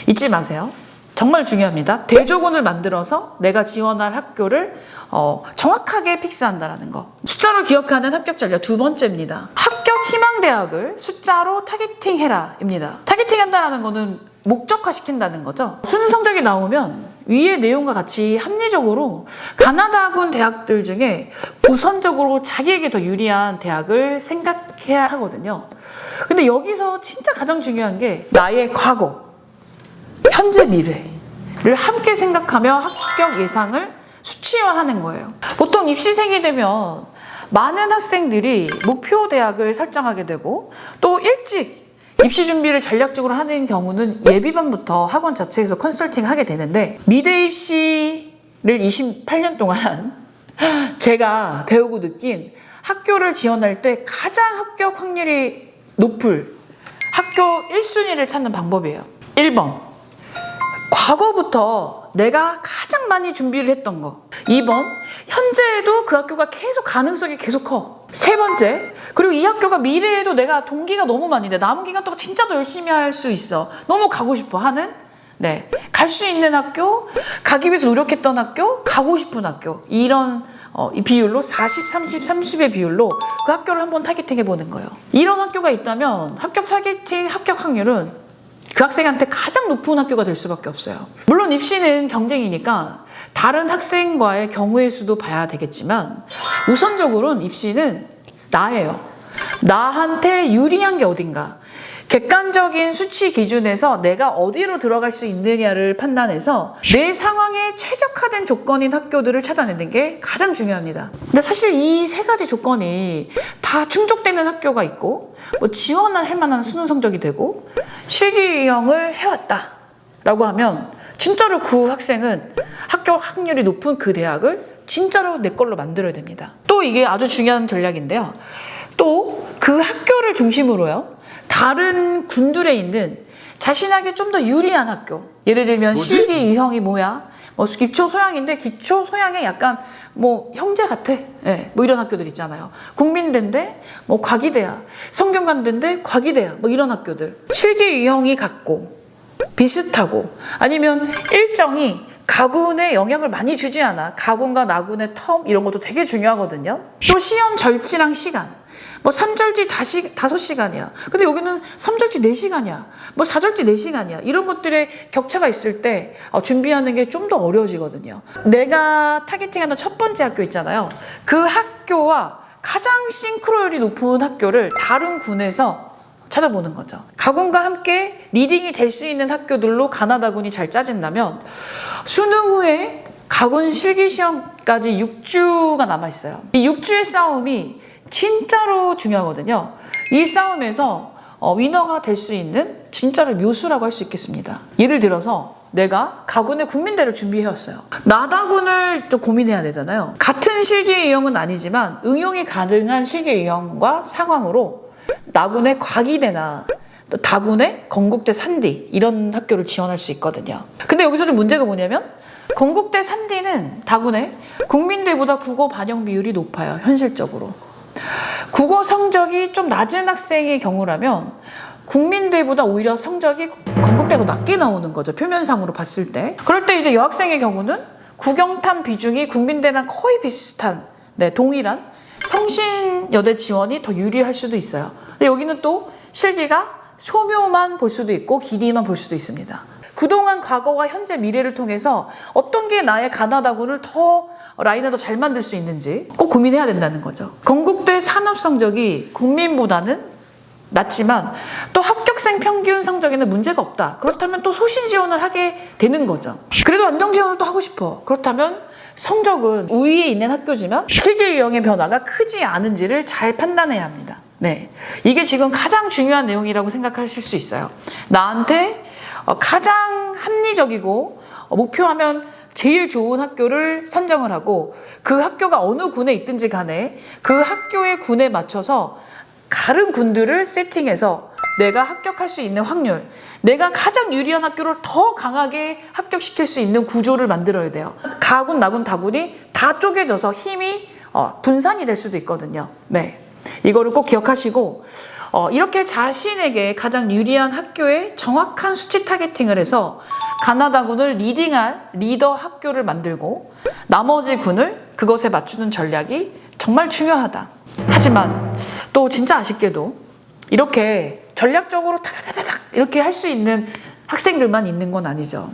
잊지 마세요. 정말 중요합니다. 대조군을 만들어서 내가 지원할 학교를 정확하게 픽스한다는 거. 숫자로 기억하는 합격 전략 두 번째입니다. 합격 희망대학을 숫자로 타겟팅해라 입니다. 타겟팅한다는 거는 목적화시킨다는 거죠. 수능 성적이 나오면 위의 내용과 같이 합리적으로 가나다군 대학들 중에 우선적으로 자기에게 더 유리한 대학을 생각해야 하거든요. 근데 여기서 진짜 가장 중요한 게 나의 과거, 현재, 미래를 함께 생각하며 합격 예상을 수치화하는 거예요. 보통 입시생이 되면 많은 학생들이 목표 대학을 설정하게 되고 또 일찍 입시 준비를 전략적으로 하는 경우는 예비반부터 학원 자체에서 컨설팅 하게 되는데, 미대 입시를 28년 동안 제가 배우고 느낀 학교를 지원할 때 가장 합격 확률이 높을 학교 1순위를 찾는 방법이에요. 1번, 과거부터 내가 가장 많이 준비를 했던 거. 2번, 현재에도 그 학교가 계속 가능성이 계속 커. 세 번째, 그리고 이 학교가 미래에도 내가 동기가 너무 많이 돼. 남은 기간 동안 진짜 더 열심히 할 수 있어. 너무 가고 싶어 하는, 갈 수 있는 학교, 가기 위해서 노력했던 학교, 가고 싶은 학교. 이런 이 비율로 40, 30, 30의 비율로 그 학교를 한번 타겟팅 해보는 거예요. 이런 학교가 있다면 합격 타겟팅 합격 확률은 그 학생한테 가장 높은 학교가 될 수밖에 없어요. 물론 입시는 경쟁이니까 다른 학생과의 경우의 수도 봐야 되겠지만 우선적으로는 입시는 나예요. 나한테 유리한 게 어딘가. 객관적인 수치 기준에서 내가 어디로 들어갈 수 있느냐를 판단해서 내 상황에 최적화된 조건인 학교들을 찾아내는 게 가장 중요합니다. 근데 사실 이 세 가지 조건이 다 충족되는 학교가 있고 지원할 만한 수능 성적이 되고 실기 유형을 해왔다 라고 하면 진짜로 그 학생은 합격 확률이 높은 그 대학을 진짜로 내 걸로 만들어야 됩니다. 또 이게 아주 중요한 전략인데요. 또 그 학교를 중심으로요, 다른 군들에 있는 자신에게 좀 더 유리한 학교, 예를 들면 실기 유형이 뭐야? 기초 소양인데 기초 소양에 약간 형제 같아. 이런 학교들 있잖아요. 국민대인데 과기대야, 성균관대인데 과기대야, 이런 학교들. 실기 유형이 같고 비슷하고 아니면 일정이 가군에 영향을 많이 주지 않아. 가군과 나군의 텀 이런 것도 되게 중요하거든요. 또 시험 절치랑 시간. 3절지 5시간이야. 근데 여기는 3절지 4시간이야. 4절지 4시간이야. 이런 것들의 격차가 있을 때 준비하는 게 좀 더 어려워지거든요. 내가 타겟팅하는 첫 번째 학교 있잖아요. 그 학교와 가장 싱크로율이 높은 학교를 다른 군에서 찾아보는 거죠. 가군과 함께 리딩이 될 수 있는 학교들로 가나다군이 잘 짜진다면 수능 후에 가군 실기시험까지 6주가 남아있어요. 이 6주의 싸움이 진짜로 중요하거든요. 이 싸움에서 위너가 될 수 있는 진짜로 묘수라고 할 수 있겠습니다. 예를 들어서 내가 가군의 국민대를 준비해왔어요. 나다군을 좀 고민해야 되잖아요. 같은 실기 유형은 아니지만 응용이 가능한 실기 유형과 상황으로 나군의 과기대나 또 다군의 건국대 산디 이런 학교를 지원할 수 있거든요. 근데 여기서 좀 문제가 뭐냐면 건국대 산디는 다군의 국민대보다 국어 반영 비율이 높아요. 현실적으로. 국어 성적이 좀 낮은 학생의 경우라면 국민대보다 오히려 성적이 건국대가 낮게 나오는 거죠. 표면상으로 봤을 때. 그럴 때 이제 여학생의 경우는 국영탐 비중이 국민대랑 거의 비슷한, 동일한 성신여대 지원이 더 유리할 수도 있어요. 근데 여기는 또 실기가 소묘만 볼 수도 있고 길이만 볼 수도 있습니다. 그동안 과거와 현재 미래를 통해서 어떤 게 나의 가나다군을 더 라인을 더 잘 만들 수 있는지 꼭 고민해야 된다는 거죠. 건국대 산업 성적이 국민보다는 낮지만 또 합격생 평균 성적에는 문제가 없다. 그렇다면 또 소신 지원을 하게 되는 거죠. 그래도 안정 지원을 또 하고 싶어. 그렇다면 성적은 우위에 있는 학교지만 실기 유형의 변화가 크지 않은지를 잘 판단해야 합니다. 이게 지금 가장 중요한 내용이라고 생각하실 수 있어요. 나한테 가장 합리적이고 목표하면 제일 좋은 학교를 선정을 하고 그 학교가 어느 군에 있든지 간에 그 학교의 군에 맞춰서 다른 군들을 세팅해서 내가 합격할 수 있는 확률, 내가 가장 유리한 학교를 더 강하게 합격시킬 수 있는 구조를 만들어야 돼요. 가군, 나군, 다군이 다 쪼개져서 힘이 분산이 될 수도 있거든요. 이거를 꼭 기억하시고 이렇게 자신에게 가장 유리한 학교에 정확한 수치 타겟팅을 해서 가나다군을 리딩할 리더 학교를 만들고 나머지 군을 그것에 맞추는 전략이 정말 중요하다. 하지만 또 진짜 아쉽게도 이렇게 전략적으로 타다다닥 이렇게 할 수 있는 학생들만 있는 건 아니죠.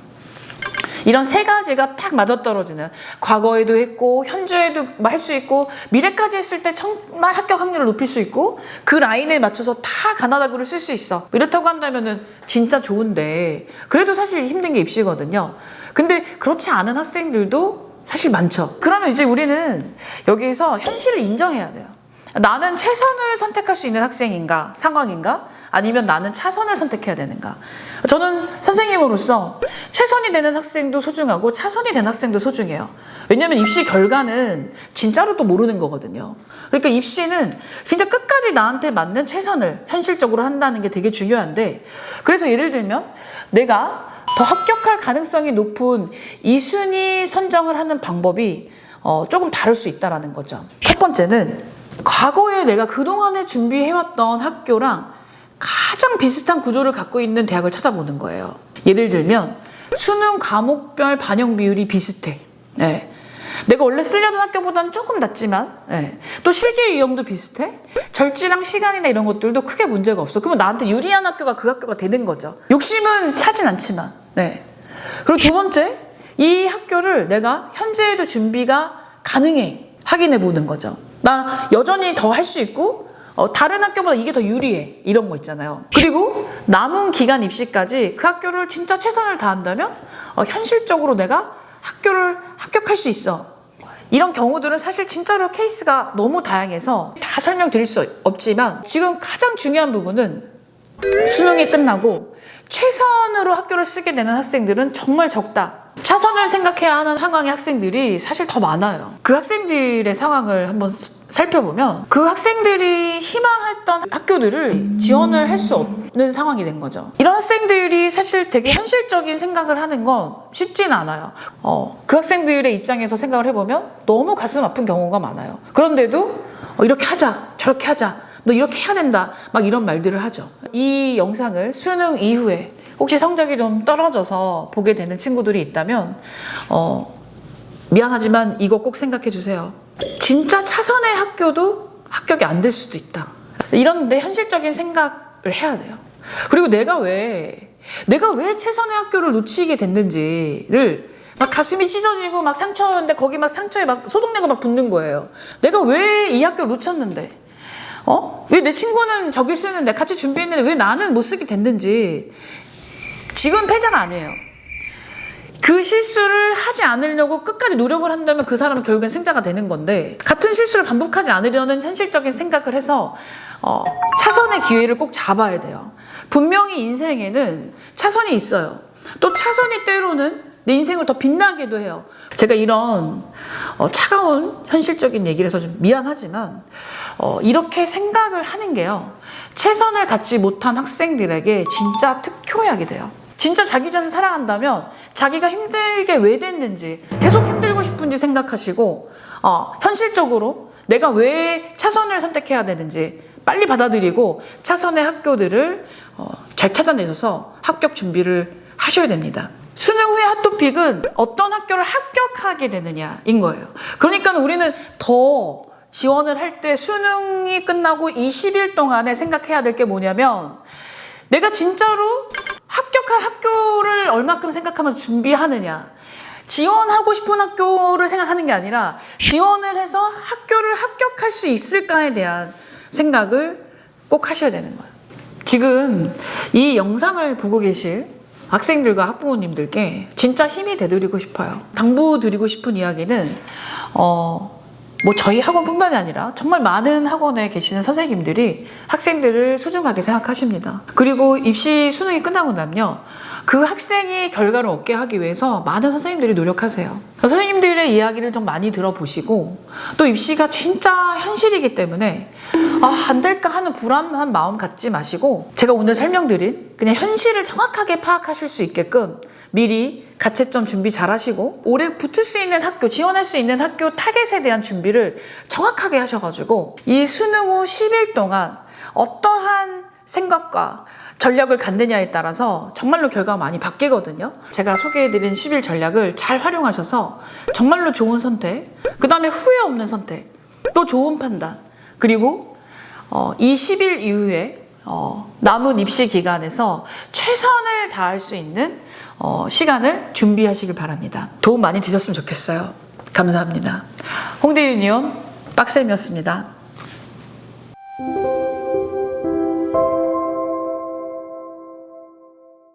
이런 세 가지가 딱 맞아떨어지는, 과거에도 했고 현재에도 할 수 있고 미래까지 했을 때 정말 합격 확률을 높일 수 있고 그 라인에 맞춰서 다 가나다구를 쓸 수 있어. 이렇다고 한다면은 진짜 좋은데 그래도 사실 힘든 게 입시거든요. 근데 그렇지 않은 학생들도 사실 많죠. 그러면 이제 우리는 여기서 현실을 인정해야 돼요. 나는 최선을 선택할 수 있는 학생인가, 상황인가? 아니면 나는 차선을 선택해야 되는가? 저는 선생님으로서 최선이 되는 학생도 소중하고 차선이 된 학생도 소중해요. 왜냐면 입시 결과는 진짜로 또 모르는 거거든요. 그러니까 입시는 진짜 끝까지 나한테 맞는 최선을 현실적으로 한다는 게 되게 중요한데, 그래서 예를 들면 내가 더 합격할 가능성이 높은 이 순위 선정을 하는 방법이 조금 다를 수 있다는 거죠. 첫 번째는 과거에 내가 그동안에 준비해왔던 학교랑 가장 비슷한 구조를 갖고 있는 대학을 찾아보는 거예요. 예를 들면 수능 과목별 반영 비율이 비슷해. 네. 내가 원래 쓰려던 학교보다는 조금 낮지만 또 실기 유형도 비슷해. 절지랑 시간이나 이런 것들도 크게 문제가 없어. 그러면 나한테 유리한 학교가 그 학교가 되는 거죠. 욕심은 차진 않지만. 그리고 두 번째, 이 학교를 내가 현재에도 준비가 가능해 확인해 보는 거죠. 나 여전히 더 할 수 있고 다른 학교보다 이게 더 유리해, 이런 거 있잖아요. 그리고 남은 기간 입시까지 그 학교를 진짜 최선을 다한다면 현실적으로 내가 학교를 합격할 수 있어. 이런 경우들은 사실 진짜로 케이스가 너무 다양해서 다 설명드릴 수 없지만 지금 가장 중요한 부분은 수능이 끝나고 최선으로 학교를 쓰게 되는 학생들은 정말 적다. 차선을 생각해야 하는 상황의 학생들이 사실 더 많아요. 그 학생들의 상황을 한번 살펴보면 그 학생들이 희망했던 학교들을 지원을 할 수 없는 상황이 된 거죠. 이런 학생들이 사실 되게 현실적인 생각을 하는 건 쉽진 않아요. 그 학생들의 입장에서 생각을 해보면 너무 가슴 아픈 경우가 많아요. 그런데도 이렇게 하자, 저렇게 하자, 너 이렇게 해야 된다, 막 이런 말들을 하죠. 이 영상을 수능 이후에 혹시 성적이 좀 떨어져서 보게 되는 친구들이 있다면 미안하지만 이거 꼭 생각해 주세요. 진짜 차선의 학교도 합격이 안 될 수도 있다. 이런데 현실적인 생각을 해야 돼요. 그리고 내가 왜 최선의 학교를 놓치게 됐는지를 막 가슴이 찢어지고 막 상처였는데 거기 막 상처에 막 소독내고 막 붓는 거예요. 내가 왜 이 학교를 놓쳤는데? 왜 내 친구는 저기 쓰는데 같이 준비했는데 왜 나는 못 쓰게 됐는지. 지금 패자가 아니에요. 그 실수를 하지 않으려고 끝까지 노력을 한다면 그 사람은 결국엔 승자가 되는 건데, 같은 실수를 반복하지 않으려는 현실적인 생각을 해서 차선의 기회를 꼭 잡아야 돼요. 분명히 인생에는 차선이 있어요. 또 차선이 때로는 내 인생을 더 빛나게도 해요. 제가 이런 차가운 현실적인 얘기를 해서 좀 미안하지만 이렇게 생각을 하는 게요, 최선을 갖지 못한 학생들에게 진짜 특효약이 돼요. 진짜 자기 자신 사랑한다면 자기가 힘들게 왜 됐는지, 계속 힘들고 싶은지 생각하시고 현실적으로 내가 왜 차선을 선택해야 되는지 빨리 받아들이고 차선의 학교들을 잘 찾아내셔서 합격 준비를 하셔야 됩니다. 수능 후의 핫토픽은 어떤 학교를 합격하게 되느냐인 거예요. 그러니까 우리는 더 지원을 할 때 수능이 끝나고 20일 동안에 생각해야 될 게 뭐냐면, 내가 진짜로 합격할 학교를 얼마큼 생각하면서 준비하느냐. 지원하고 싶은 학교를 생각하는 게 아니라 지원을 해서 학교를 합격할 수 있을까에 대한 생각을 꼭 하셔야 되는 거예요. 지금 이 영상을 보고 계실 학생들과 학부모님들께 진짜 힘이 되드리고 싶어요. 당부드리고 싶은 이야기는 저희 학원뿐만이 아니라 정말 많은 학원에 계시는 선생님들이 학생들을 소중하게 생각하십니다. 그리고 입시 수능이 끝나고 나면요, 그 학생이 결과를 얻게 하기 위해서 많은 선생님들이 노력하세요. 선생님들의 이야기를 좀 많이 들어보시고, 또 입시가 진짜 현실이기 때문에 안 될까 하는 불안한 마음 갖지 마시고, 제가 오늘 설명드린 그냥 현실을 정확하게 파악하실 수 있게끔 미리 가채점 준비 잘 하시고, 올해 붙을 수 있는 학교, 지원할 수 있는 학교 타겟에 대한 준비를 정확하게 하셔가지고 이 수능 후 10일 동안 어떠한 생각과 전략을 갖느냐에 따라서 정말로 결과가 많이 바뀌거든요. 제가 소개해드린 10일 전략을 잘 활용하셔서 정말로 좋은 선택, 그 다음에 후회 없는 선택, 또 좋은 판단, 그리고 이 10일 이후에 남은 입시 기간에서 최선을 다할 수 있는 시간을 준비하시길 바랍니다. 도움 많이 되셨으면 좋겠어요. 감사합니다. 홍대 유니온 빡쌤이었습니다.